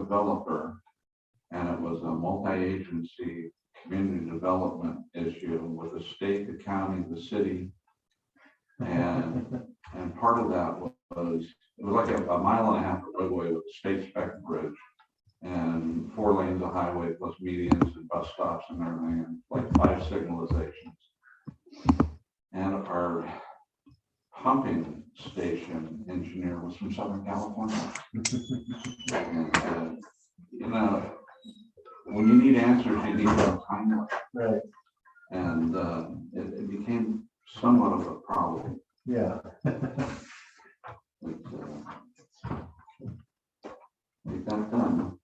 developer, and it was a multi-agency community development issue with the state, the county, the city. And part of that was, it was like a mile and a half of roadway with a state spec bridge and 4 lanes of highway plus medians and bus stops and everything, and like 5 signalizations. And our pumping station engineer was from Southern California. And, you know, when you need answers, you need them timely. Right. And it became somewhat of a problem. Yeah. We got done.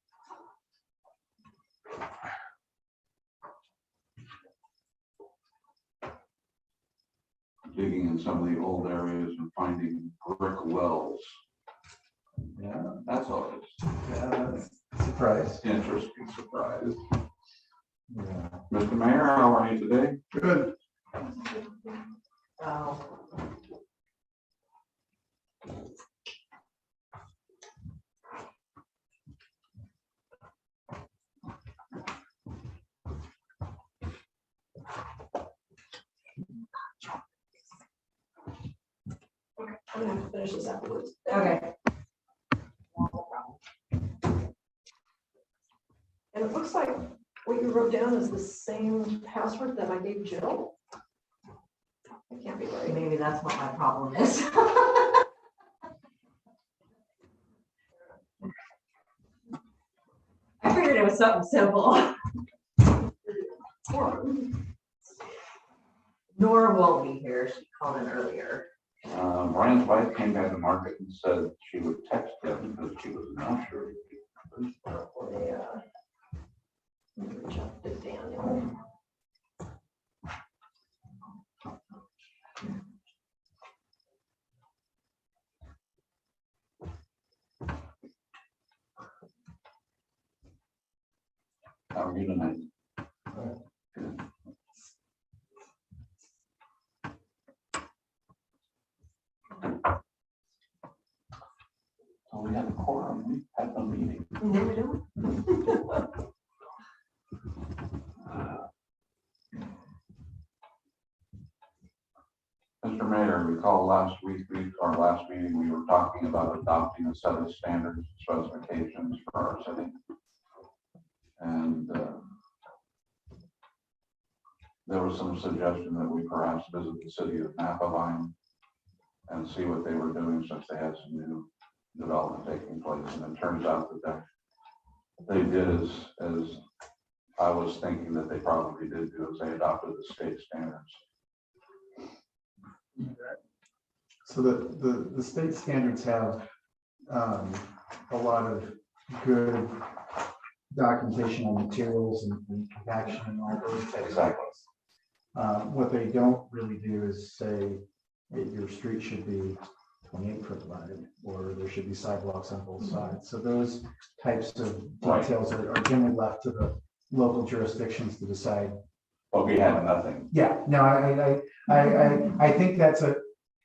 Digging in some of the old areas and finding brick wells. Yeah, that's always Surprise. interesting surprise. Yeah. Mr. Mayor, how are you today? Good. Oh. Okay, I'm gonna have to finish this afterwards. Okay. And it looks like what you wrote down is the same password that I gave Jill. It can't be right. Maybe that's what my problem is. I figured it was something simple. Nora won't be here. She called in earlier. Brian's wife came back to market and said she would text him because she was not sure. Yeah. Reach out to Daniel. How are you tonight? Good. So we had a quorum, we had a meeting. No, we don't. Mr. Mayor, recall last meeting, we were talking about adopting a set of standards and specifications for our city. And there was some suggestion that we perhaps visit the city of Napavine and see what they were doing, since they had some new development taking place. And it turns out that they did as I was thinking that they probably did do, is they adopted the state standards. So the state standards have a lot of good documentation on materials and compaction and all those types of Exactly. things. What they don't really do is say that your street should be 28 foot wide, or there should be sidewalks on both sides. So those types of details are generally left to the local jurisdictions to decide. But we had nothing. Yeah, no, I think that's a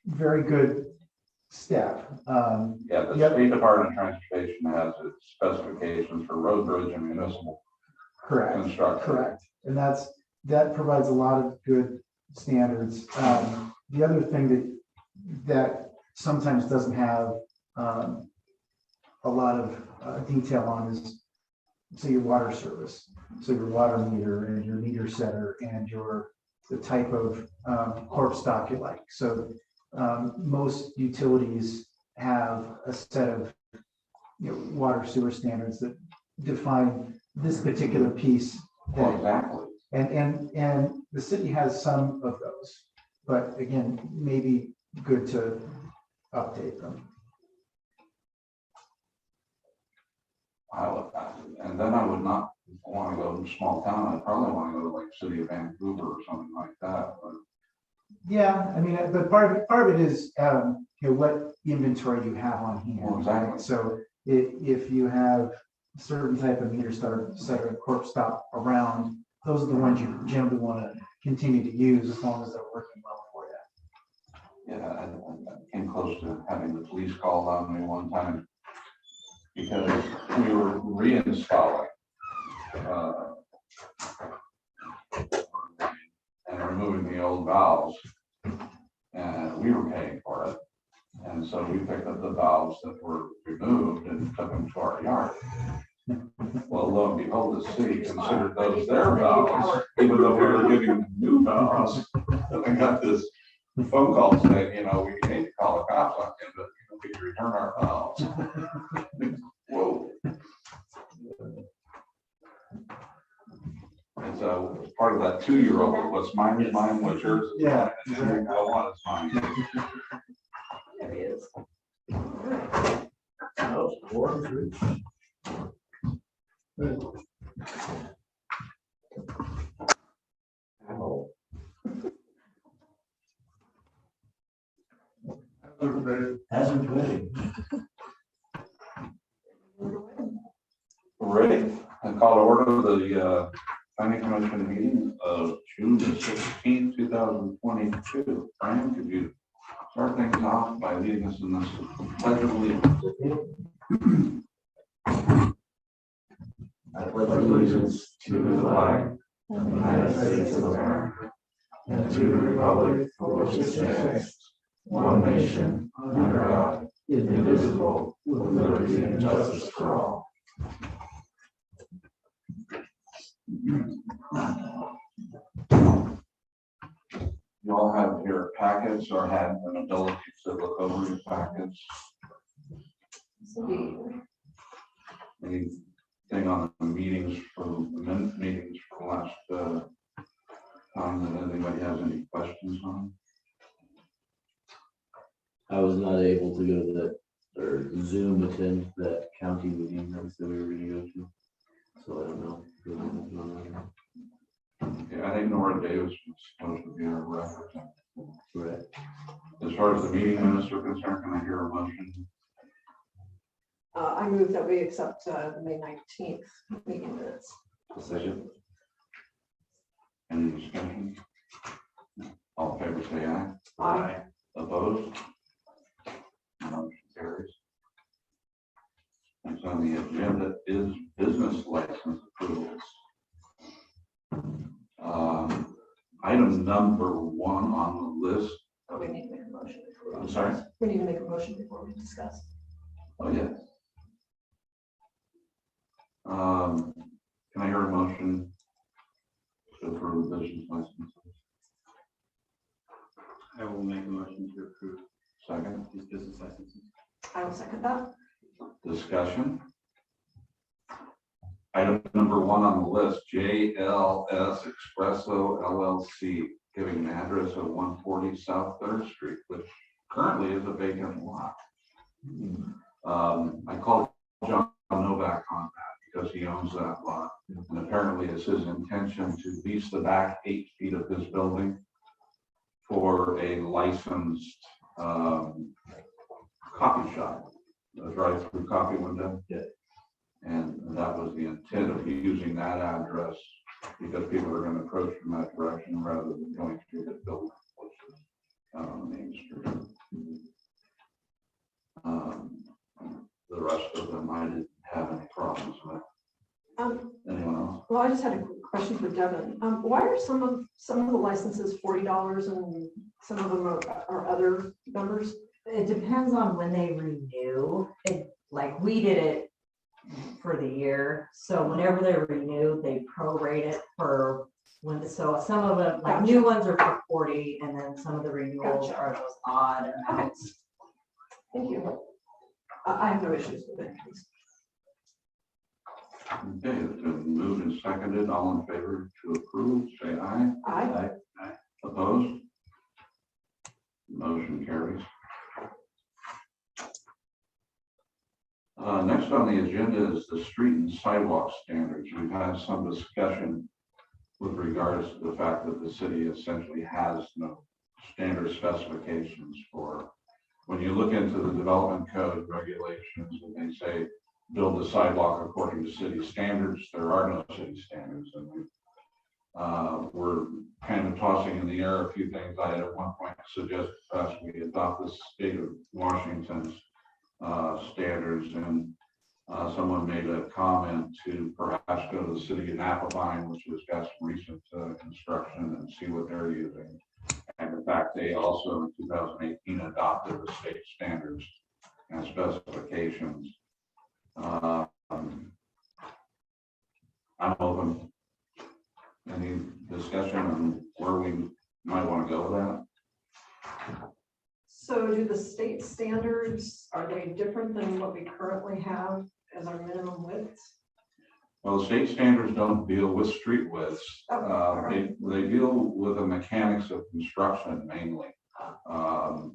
very good step. Yeah, the Yep. State Department of Transportation has its specifications for road, bridge, and municipal Correct. construction. Correct, and that provides a lot of good standards. The other thing that sometimes doesn't have a lot of detail on is, say, your water service. So your water meter and your meter setter and the type of corp stock you like. So most utilities have a set of water sewer standards that define this particular piece. Well, exactly. And the city has some of those, but again, maybe good to update them. And then I would not want to go to a small town. I'd probably want to go to like city of Vancouver or something like that. But Yeah, I mean, but part of it is what inventory you have on hand. Well, exactly. So if you have a certain type of meter setter corp stop around, those are the ones you generally want to continue to use as long as they're working well for you. yeah, I came close to having the police called on me one time. because we were reinstalling and removing the old valves, and we were paying for it. And so we picked up the valves that were removed and took them to our yard. Well, lo and behold, the city considered those their valves, even though we were giving them new valves. And I got this phone call saying, you know, we need to call the cops on him, but you know, we can return our valves. Whoa. And so part of that 2-year-old, what's mine is mine, what's yours is mine, and then we go on, it's mine. There he is. Hazard committee. Ready, and call to order the planning commission meeting of June the 16th, 2022. Brian, could you start things off by leading us in this pledge of allegiance? I pledge allegiance to the flag of the United States of America and to the republic for which it stands, one nation, under God, indivisible, with liberty and justice for all. You all have your packets or had an ability to look over your packets. Anything on the meetings for the minute meetings for last time that anybody has any questions on? I was not able to go to that or Zoom attend that county meeting that we said we were gonna go to. So I don't know. Yeah, I think Nora Davis was supposed to be our representative. Right. As far as the meeting minutes are concerned, can I hear a motion? I move that we accept the May 19th meeting minutes. A second. Any discussion? All in favor, say aye. Aye. Opposed? Motion carries. Next on the agenda is business license approvals. Item number 1 on the list. We need to make a motion before. I'm sorry? We need to make a motion before we discuss. Oh, yes. Can I hear a motion to approve business licenses? I will make a motion to approve Second, these business licenses. I will second that. discussion. Item number 1 on the list, JLS Espresso LLC, giving an address of 140 South 3rd Street, which currently is a vacant lot. I called John Novak on that because he owns that lot. And apparently it's his intention to lease the back 8 feet of his building for a licensed coffee shop, a drive-through coffee window. Yeah. And that was the intent of using that address because people are going to approach from that direction rather than going through the building, which is out on Main Street. The rest of them, I didn't have any problems with. Anyone else? Well, I just had a quick question for Devin. Why are some of the licenses $40 and some of them are other numbers? It depends on when they renew. Like we did it for the year. So whenever they renew, they prorate it for when, so some of them, like new ones are for 40 and then some of the renewals Gotcha. are those odd amounts. Thank you. I have no issues with it. Okay, it's been moved and seconded. All in favor to approve, say aye. Aye. Opposed? Motion carries. Next on the agenda is the street and sidewalk standards. We've had some discussion with regards to the fact that the city essentially has no standard specifications for, when you look into the development code regulations and they say build a sidewalk according to city standards, there are no city standards. And we're kind of tossing in the air a few things. I had at one point suggested we adopt the state of Washington's standards, and someone made a comment to perhaps go to the city of Napapine, which has got some recent construction, and see what they're using. And in fact, they also in 2018 adopted the state standards and specifications. I'm open. Any discussion on where we might want to go with that? So do the state standards, are they different than what we currently have as our minimum widths? Well, the state standards don't deal with street widths. They deal with the mechanics of construction mainly.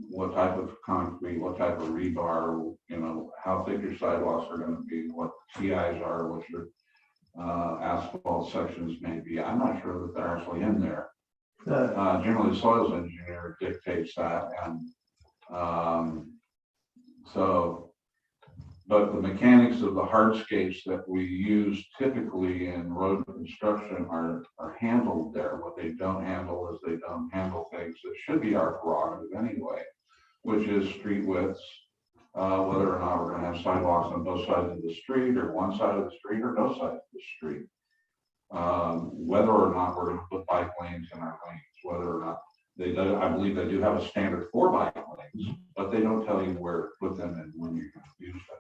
What type of concrete, what type of rebar, you know, how thick your sidewalks are going to be, what TIs are, what your asphalt sections may be. I'm not sure that they're actually in there. Generally, the soils engineer dictates that, and but the mechanics of the hardscapes that we use typically in road construction are handled there. What they don't handle is they don't handle things that should be our prerogative anyway, which is street widths, whether or not we're going to have sidewalks on both sides of the street, or one side of the street, or no side of the street. Whether or not we're going to put bike lanes in our lanes, whether or not they do, I believe they do have a standard for bike lanes, but they don't tell you where to put them and when you're going to use them.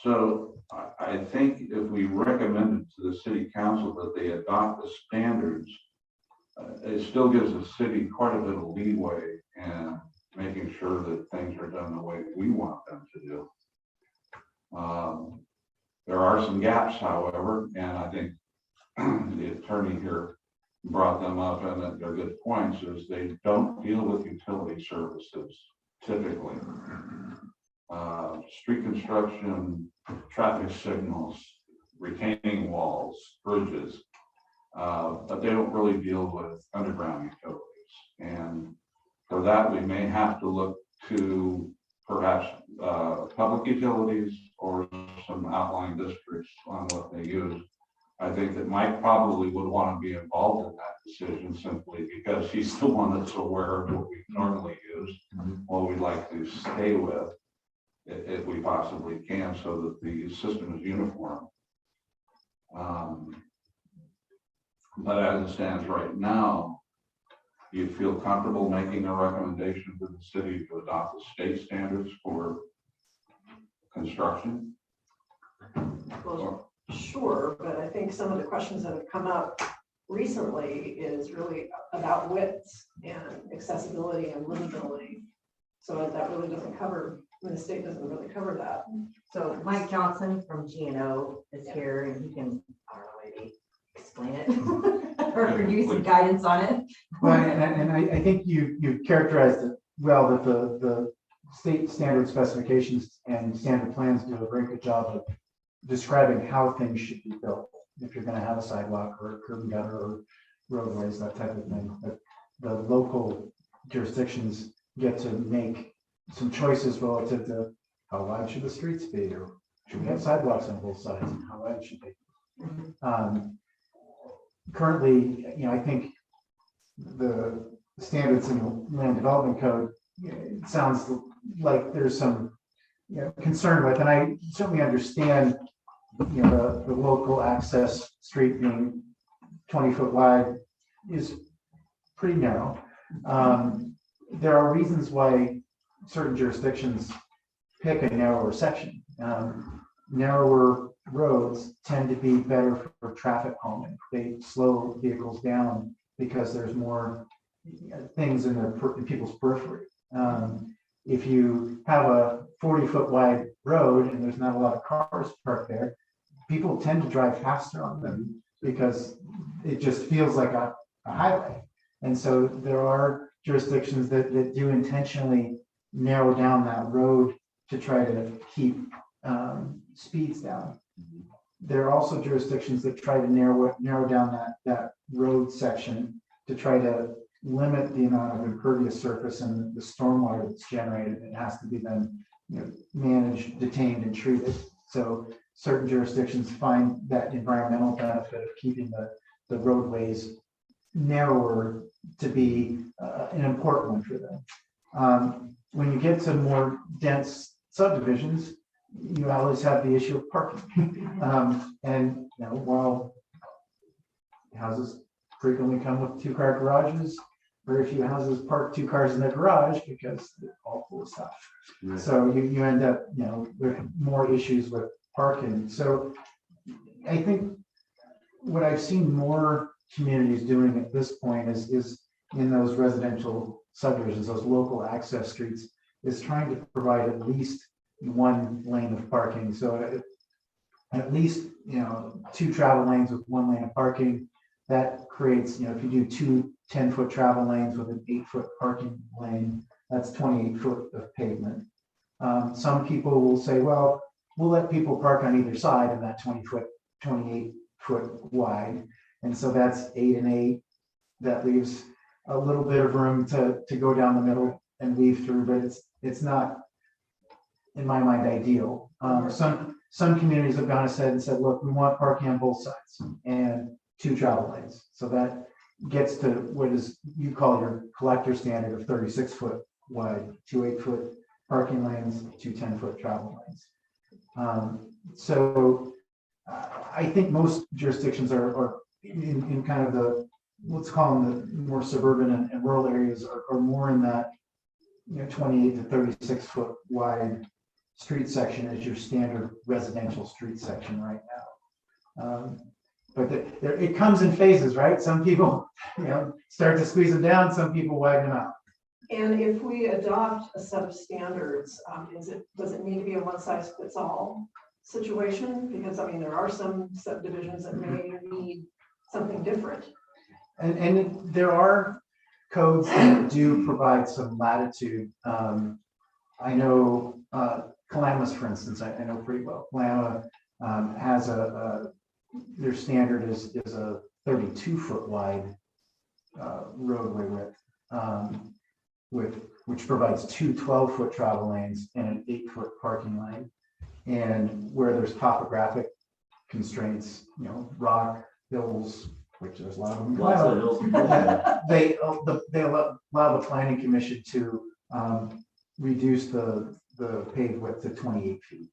So I think if we recommended to the city council that they adopt the standards, it still gives the city quite a bit of leeway in making sure that things are done the way we want them to do. There are some gaps, however, and I think the attorney here brought them up, and that they're good points, is they don't deal with utility services typically. Street construction, traffic signals, retaining walls, bridges, but they don't really deal with underground utilities. And for that, we may have to look to perhaps public utilities or some outlying districts on what they use. I think that Mike probably would want to be involved in that decision simply because he's the one that's aware of what we normally use, what we'd like to stay with, if we possibly can, so that the system is uniform. But as it stands right now, do you feel comfortable making a recommendation to the city to adopt the state standards for construction? Well, sure, but I think some of the questions that have come up recently is really about widths and accessibility and livability. So that really doesn't cover, the state doesn't really cover that. So Mike Johnson from GNO is here, and he can, I don't know, maybe explain it or give you some guidance on it. Well, and I think you characterized it well, that the state standard specifications and standard plans do a very good job of describing how things should be built. If you're going to have a sidewalk or a curb and gutter or roadways, that type of thing. But the local jurisdictions get to make some choices relative to how wide should the streets be, or should we have sidewalks on both sides, and how wide should they? Currently, I think the standards in the land development code, it sounds like there's some concern with, and I certainly understand the local access street being 20 foot wide is pretty narrow. There are reasons why certain jurisdictions pick a narrower section. Narrower roads tend to be better for traffic calming. They slow vehicles down because there's more things in people's periphery. If you have a 40-foot wide road and there's not a lot of cars parked there, people tend to drive faster on them because it just feels like a highway. And so there are jurisdictions that do intentionally narrow down that road to try to keep speeds down. There are also jurisdictions that try to narrow down that road section to try to limit the amount of impervious surface and the stormwater that's generated. It has to be then managed, detained, and treated. So certain jurisdictions find that environmental benefit of keeping the roadways narrower to be an important one for them. When you get to more dense subdivisions, you always have the issue of parking. And, you know, while houses frequently come with 2-car garages, very few houses park 2 cars in their garage because they're all full of stuff. Right. So you end up, you know, with more issues with parking. So I think what I've seen more communities doing at this point is in those residential subdivisions, those local access streets, is trying to provide at least 1 lane of parking. So at least, you know, 2 travel lanes with 1 lane of parking. That creates, you know, if you do 2 10-foot travel lanes with an 8-foot parking lane, that's 28 foot of pavement. Some people will say, well, we'll let people park on either side of that 28 foot wide. And so that's 8 and 8. That leaves a little bit of room to go down the middle and weave through, but it's not, in my mind, ideal. Some communities have gone ahead and said, look, we want parking on both sides and 2 travel lanes. So that gets to what is you call your collector standard of 36 foot wide, 2 8-foot parking lanes, 2 10-foot travel lanes. So I think most jurisdictions are in kind of the, let's call them the more suburban and rural areas are more in that, you know, 28 to 36 foot wide street section as your standard residential street section right now. But it comes in phases, right? Some people, you know, start to squeeze them down, some people widen them out. And if we adopt a set of standards, does it need to be a one-size-fits-all situation? Because, I mean, there are some subdivisions that may need something different. And there are codes that do provide some latitude. I know Calamus, for instance, I know pretty well. Kalama has their standard is a 32 foot wide roadway width, which provides 2 12-foot travel lanes and an 8-foot parking lane. And where there's topographic constraints, you know, rock, hills, which there's a lot of them. Lots of hills. They allow the planning commission to reduce the paved width to 28 feet.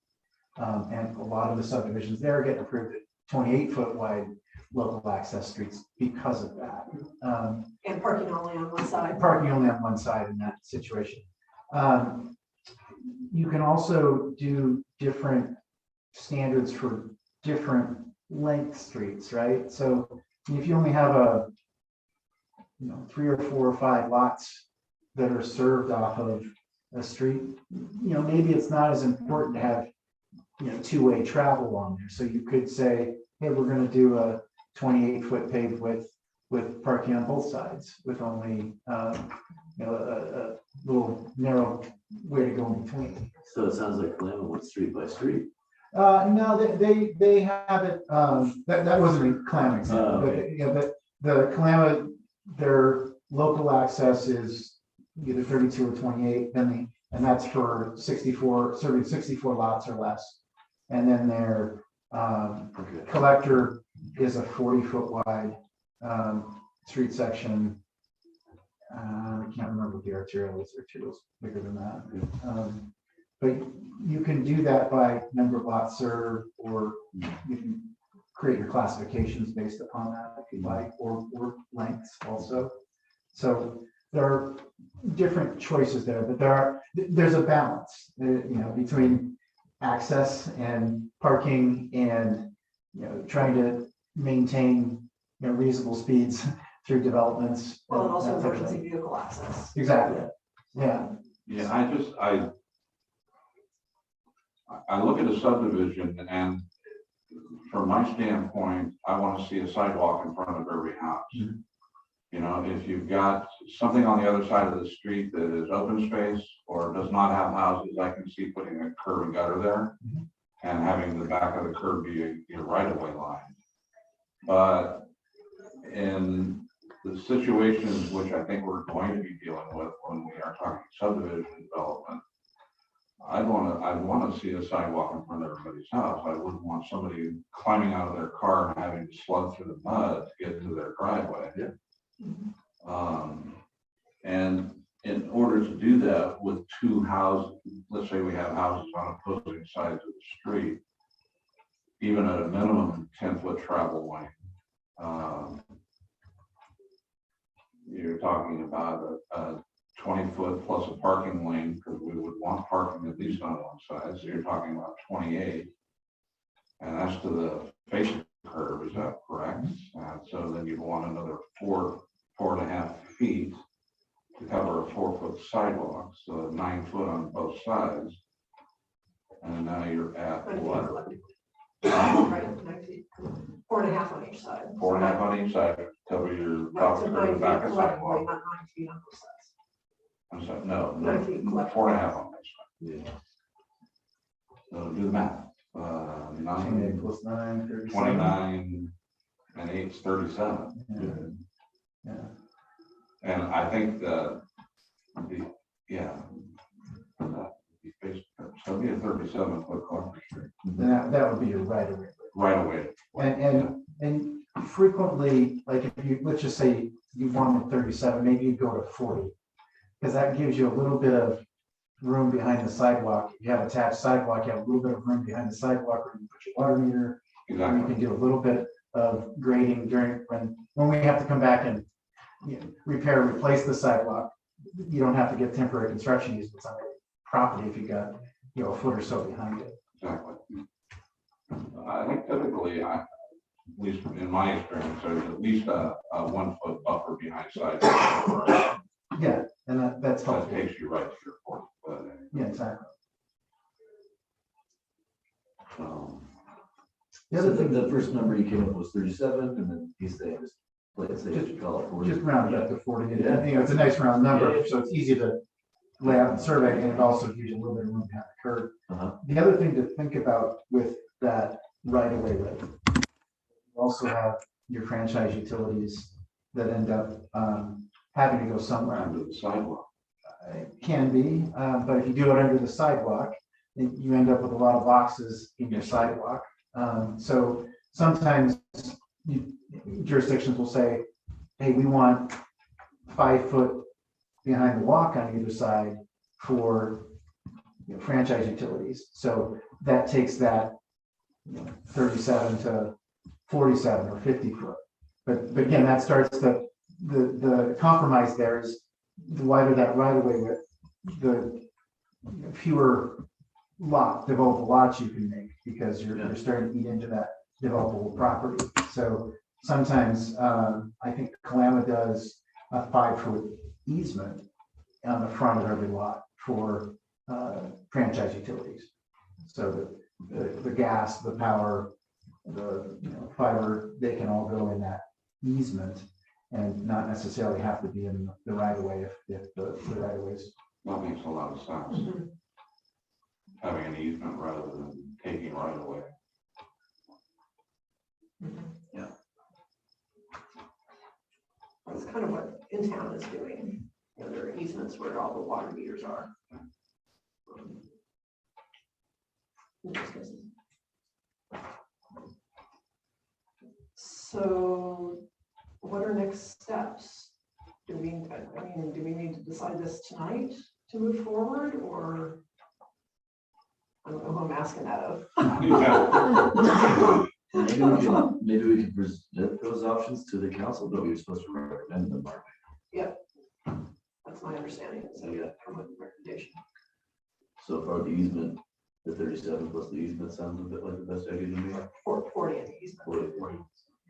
And a lot of the subdivisions there get approved at 28-foot wide local access streets because of that. And parking only on one side. Parking only on one side in that situation. You can also do different standards for different length streets, right? So if you only have 3 or 4 or 5 lots that are served off of a street, you know, maybe it's not as important to have, you know, 2-way travel on there. So you could say, hey, we're going to do a 28-foot paved with parking on both sides with only, you know, a little narrow way to go in between. So it sounds like Kalama went street by street. No, they have it. That wasn't a Kalama example, okay. but you know, the Kalama, their local access is either 32 or 28, and that's for 64 lots or less. And then their collector is a 40-foot wide street section. I can't remember what the arterial is. Arterial's bigger than that. But you can do that by number of lots served, or you can create your classifications based upon that if you like, or lengths also. So there are different choices there, but there's a balance, you know, between access and parking and, you know, trying to maintain, you know, reasonable speeds through developments. Well, and also that type of emergency thing. vehicle access. Exactly. Yeah. Yeah, I look at a subdivision, and from my standpoint, I want to see a sidewalk in front of every house. Mhm. You know, if you've got something on the other side of the street that is open space or does not have houses, I can see putting a curb and gutter there Mhm. and having the back of the curb be your right-of-way line. But in the situations which I think we're going to be dealing with when we are talking subdivision development, I'd want to see a sidewalk in front of everybody's house. I wouldn't want somebody climbing out of their car and having to slug through the mud to get to their driveway. Yeah. And in order to do that with two houses, let's say we have houses on opposing sides of the street, even at a minimum 10-foot travel lane, you're talking about a 20-foot plus a parking lane, because we would want parking at least on one side, so you're talking about 28. And as to the face curve, is that correct? So then you'd want another 4.5 feet to cover a 4-foot sidewalk, so 9 foot on both sides. And now you're at 9 feet what? collectively. Right, 9 feet, 4.5 on each side. 4.5 on each side, cover your Right, top so of 9 the feet back of collectively, sidewalk. not 9 feet on both sides. I'm sorry, no, 9 feet collectively. 4.5 on each side. Yeah. So do the math. 28 9, plus 9, 37. 29, and 8 is 37. Yeah. And I think that so it'd be a 37-foot collector street And that would be your right of way. right away. And frequently, like if you, let's just say you wanted 37, maybe you go to 40. Because that gives you a little bit of room behind the sidewalk. If you have attached sidewalk, you have a little bit of room behind the sidewalk where you put your water meter. You Exactly. can do a little bit of grading during, when we have to come back and repair, replace the sidewalk. You don't have to get temporary construction easements on the property if you got, a foot or so behind it. Exactly. I think typically, at least in my experience, there's at least a 1-foot buffer behind sidewalk. Yeah, and that's That helpful. takes you right to your point. Yeah, exactly. The So other thing, the first number you came up was 37, and then he's saying, let's say you call it 40. just round it up to 40. Yeah. It's a nice round number, Yeah. so it's easy to lay out the survey, and it also gives you a little bit of room behind the curve. Uh-huh. The other thing to think about with that right of way width, you also have your franchise utilities that end up having to go somewhere. Under the sidewalk. It can be, but if you do it under the sidewalk, then you end up with a lot of boxes in your sidewalk. So sometimes jurisdictions will say, hey, we want 5 foot behind the walk on either side for franchise utilities. So that takes that 37 to 47 or 50 foot. But again, that starts the compromise there is the wider that right of way width, the fewer developable lots you can make, because you're starting to eat into that developable property. So sometimes I think Kalama does a 5-foot easement on the front of every lot for franchise utilities. So the gas, the power, the fiber, they can all go in that easement and not necessarily have to be in the right of way if the right of ways. That makes a lot of sense. Mhm. Having an easement rather than taking right away. That's kind of what in town is doing. There are easements where all the water meters are. In most cases. So what are next steps? Do we need to decide this tonight to move forward, or? I don't know who I'm asking that of. Maybe we can present those options to the council, but we're supposed to recommend them, aren't we? That's my understanding. So come with a recommendation. So far, the easement, the 37 plus the easement sounds a bit like the best idea to me. 40 in the easement.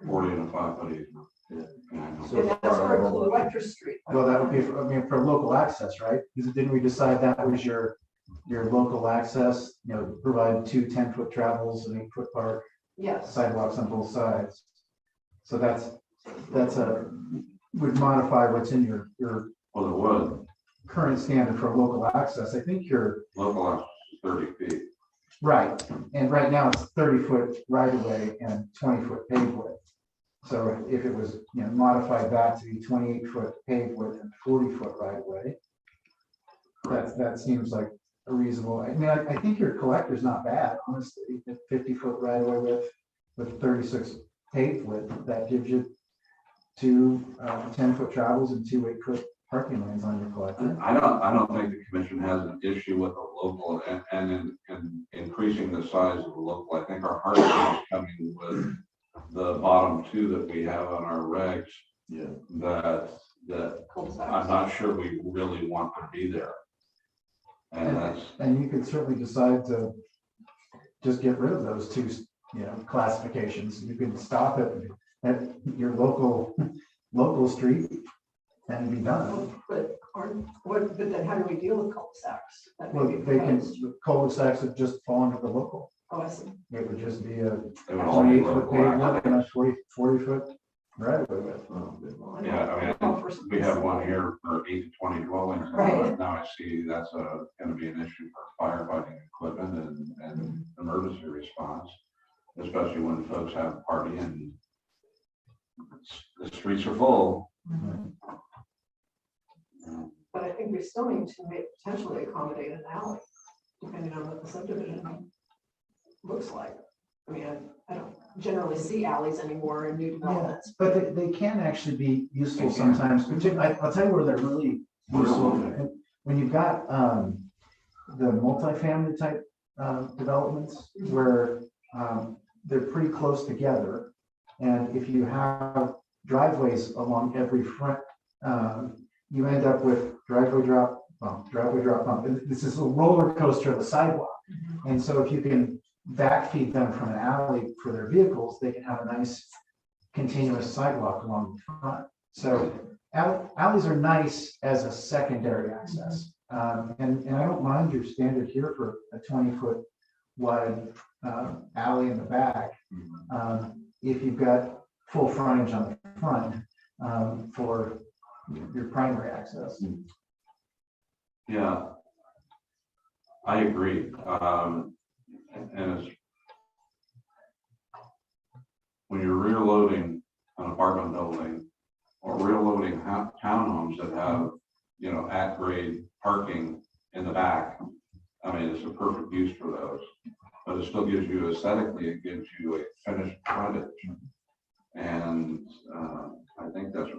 40 and a 5-foot easement. Yeah. Yeah, I know. So And that's for Electric Street. Well, that would be, for local access, right? Because didn't we decide that was your local access, provide 2 10-foot travels and 8-foot park Yes. sidewalks on both sides. So that's would modify what's in your Well, it would. current standard for local access. I think you're Local access is 30 feet. right. And right now it's 30-foot right of way and 20-foot paved width. So if it was, modified that to be 28-foot paved width and 40-foot right of way, that seems like a reasonable. I mean, I think your collector's not bad, honestly. 50-foot right of way with 36 paved width, that gives you 2 10-foot travels and 2 8-foot parking lanes on your collector. I don't think the commission has an issue with the local and increasing the size of the local. I think our hardship is coming with the bottom two that we have on our regs. Yeah. That Cul-de-sacs. I'm not sure we really want to be there. And that's, And you could certainly decide to just get rid of those two, classifications. You could stop it at your local street and be done. But then how do we deal with cul-de-sacs? That may Well, be they can, proposed. cul-de-sacs would just fall under the local. Oh, I see. It would just be a it would all be 28-foot local. pavement and a 40-foot right away with. Well, I Yeah, don't- I mean, I'll for some We have one flexibility. here for 8 to 20 dwellings. Right. Now I see that's gonna be an issue for firefighting equipment and emergency response, especially when folks have a party and the streets are full. But I think we still need to potentially accommodate an alley, depending on what the subdivision looks like. I mean, I don't generally see alleys anymore in new developments. But they can actually be useful They can. sometimes. I'll tell you where they're really useful. When you've got the multifamily type developments where they're pretty close together. And if you have driveways along every front, you end up with driveway drop bump. And this is a roller coaster of the sidewalk. And so if you can backfeed them from an alley for their vehicles, they can have a nice continuous sidewalk along the front. So alleys are nice as a secondary access. And I don't mind your standard here for a 20-foot wide alley in the back. If you've got full frontage on the front for your primary access. Yeah, I agree. And it's when you're rear loading an apartment building or rear loading townhomes that have, at grade parking in the back. I mean, it's a perfect use for those, but it still gives you aesthetically, it gives you a finished frontage. And I think that's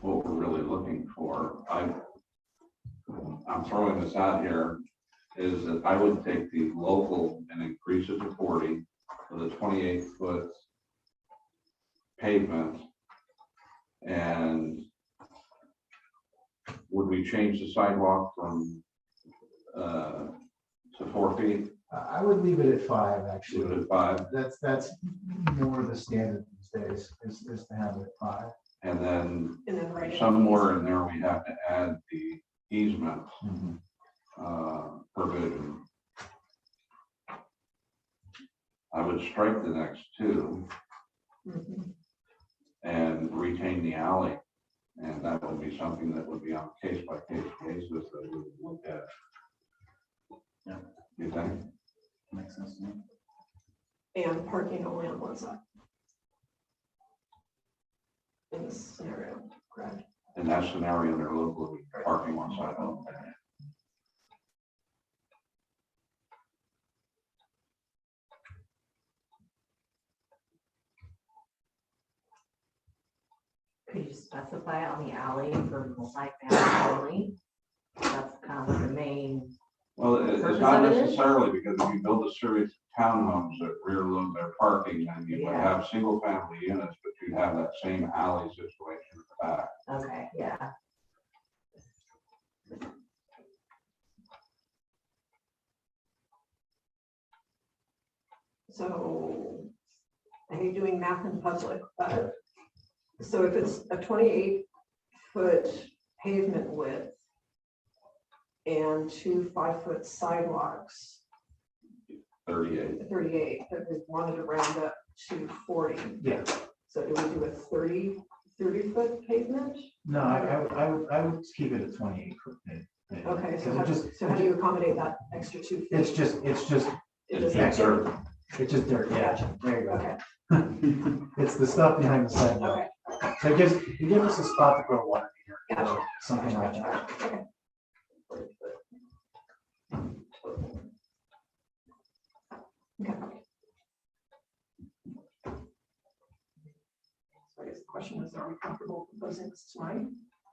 what we're really looking for. I'm throwing this out here is that I would take the local and increase it to 40 with a 28-foot pavement. And would we change the sidewalk from to 4 feet? I would leave it at 5, Leave actually. it at 5, That's more the standard these days, is to have it at 5. and then And then right. somewhere in there we have to add the easement provision. I would strike the next 2 and retain the alley. And that would be something that would be on a case by case basis that we would look at. Yeah. You think? Makes sense to me. And parking only on one side. In this scenario, correct? In that scenario, they're locally parking one side only. Could you specify on the alley for multifamily only? That's kind of the main, Well, it's Purpose not of it is? necessarily, because if you build a series of townhomes that rear load their parking, then you would Yeah. have single family units, but you'd have that same alley situation at the back. okay, yeah. So I hate doing math in public, but so if it's a 28-foot pavement width and 2 5-foot sidewalks, 38. 38, but we wanted to round up to 40. Yeah. So do we do a 30-foot pavement? No, I would keep it at 28-foot. Okay, Because so how do you accommodate that extra 2 feet? it's just It It's doesn't- dirt. It's just dirt, yeah, Gotcha. there you go. Okay, It's the stuff behind the sidewalk. okay, So it gives us a spot to grow water here, Gotcha. or something like that. okay. Okay. So I guess the question is, are we comfortable proposing this tonight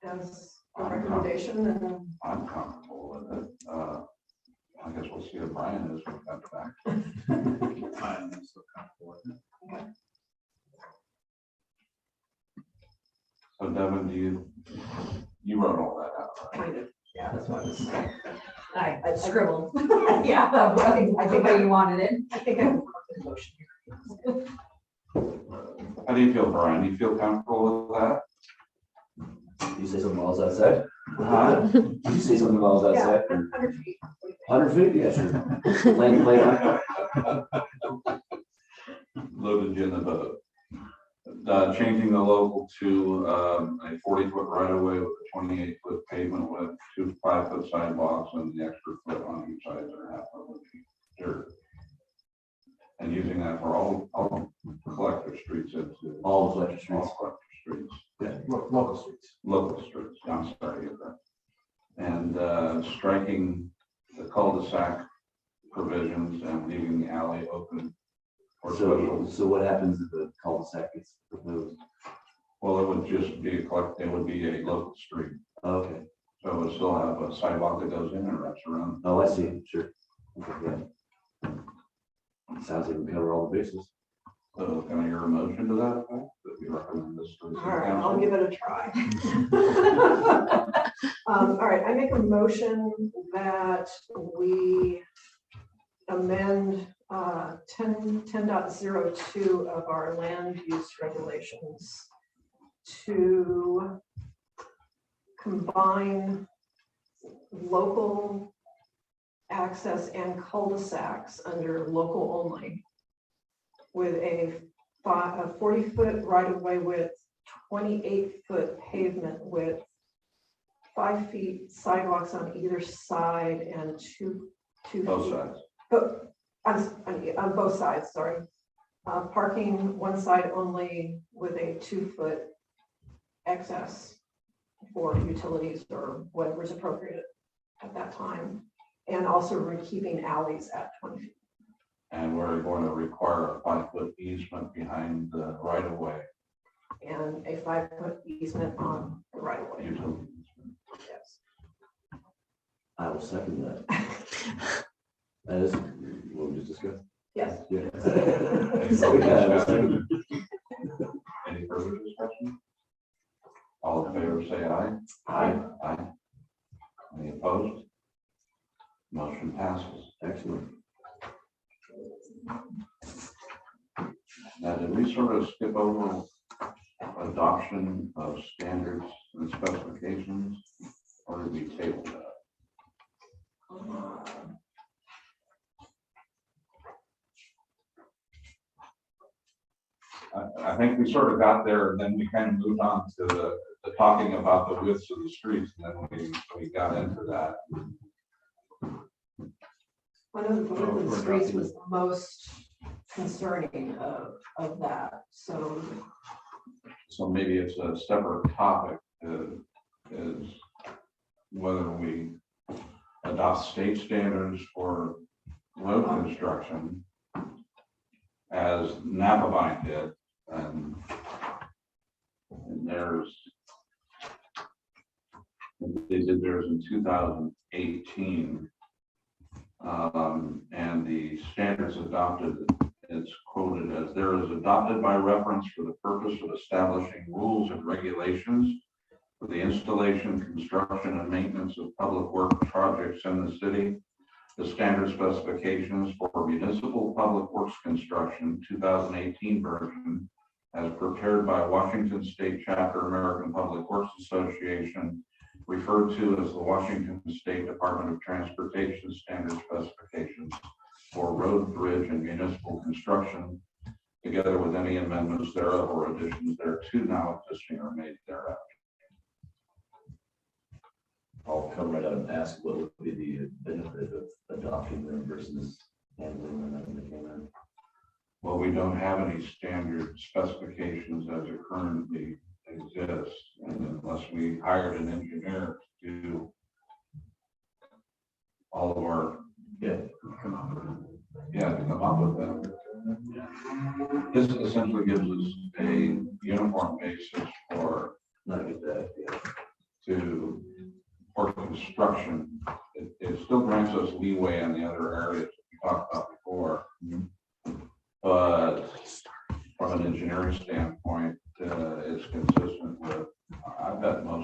as a recommendation and I'm comfortable with it. I guess we'll see if Brian is when we come back. I'm so comfortable with it. So Devin, you wrote all that out, right? kind of, yeah, that's what I was. I scribbled. Yeah, I think how you wanted it. I think I have a motion here. How do you feel, Brian? You feel comfortable with that? You say something else outside? Huh? Did you say something else Yeah, outside? 100 feet. 100 feet? Yeah, sure. Lane. Loaded you in the boat. Changing the local to a 40-foot right of way with a 28-foot pavement with 2 5-foot sidewalks and the extra foot on each side that are half of the dirt. And using that for all collector streets into All the collector all streets. collector streets. Yeah, local streets. Local streets, I'm sorry, get that. And striking the cul-de-sac provisions and leaving the alley open for special. So what happens if the cul-de-sac gets proposed? Well, it would just be it would be a local street. Okay. So it would still have a sidewalk that goes in and wraps around. Oh, I see. Sure. Okay, yeah. Sounds like we cover all the bases. So can I hear a motion to that effect, that we recommend this to the All city right, I'll council? give it a try. All right, I make a motion that we amend 10.02 of our land use regulations to combine local access and cul-de-sacs under local only with a 40-foot right-of-way width, 28-foot pavement width, 5 feet sidewalks on either side, and two Both feet. sides. But on both sides, sorry. Parking one side only with a 2-foot excess for utilities or whatever's appropriate at that time. And also we're keeping alleys at 20 feet. And we're going to require a 5-foot easement behind the right of way. And a 5-foot easement on the right of way. Utility. Yes. I will second that. That is what we just discussed. Yes. Yeah. Any So we further have a discussion? second. Any further discussion? All in favor, say aye. Aye. Aye. Any opposed? Motion passes. Excellent. Now, did we sort of skip over adoption of standards and specifications, or did we table that? I think we sort of got there, and then we kind of moved on to the talking about the widths of the streets, and then we got into that. One of the width of the streets was the most concerning of that, so. So maybe it's a separate topic, is whether we adopt state standards for road construction as Napavine did, and they did theirs in 2018. And the standards adopted, it's quoted as, there is adopted by reference for the purpose of establishing rules and regulations for the installation, construction, and maintenance of public work projects in the city. The standard specifications for municipal public works construction 2018 version, as prepared by Washington State Chapter American Public Works Association, referred to as the Washington State Department of Transportation Standard Specifications for road, bridge, and municipal construction, together with any amendments thereof or additions thereto now existing or made thereafter. I'll come right out and ask what would be the benefit of adopting them versus handling them as they came in. Well, we don't have any standard specifications as it currently exists, and unless we hired an engineer to do all of our, Yeah. to come up with them. This essentially gives us a uniform basis for Not get that, yeah. to construction, it still grants us leeway in the other areas that we talked about before. But from an engineering standpoint, it's consistent with, I bet most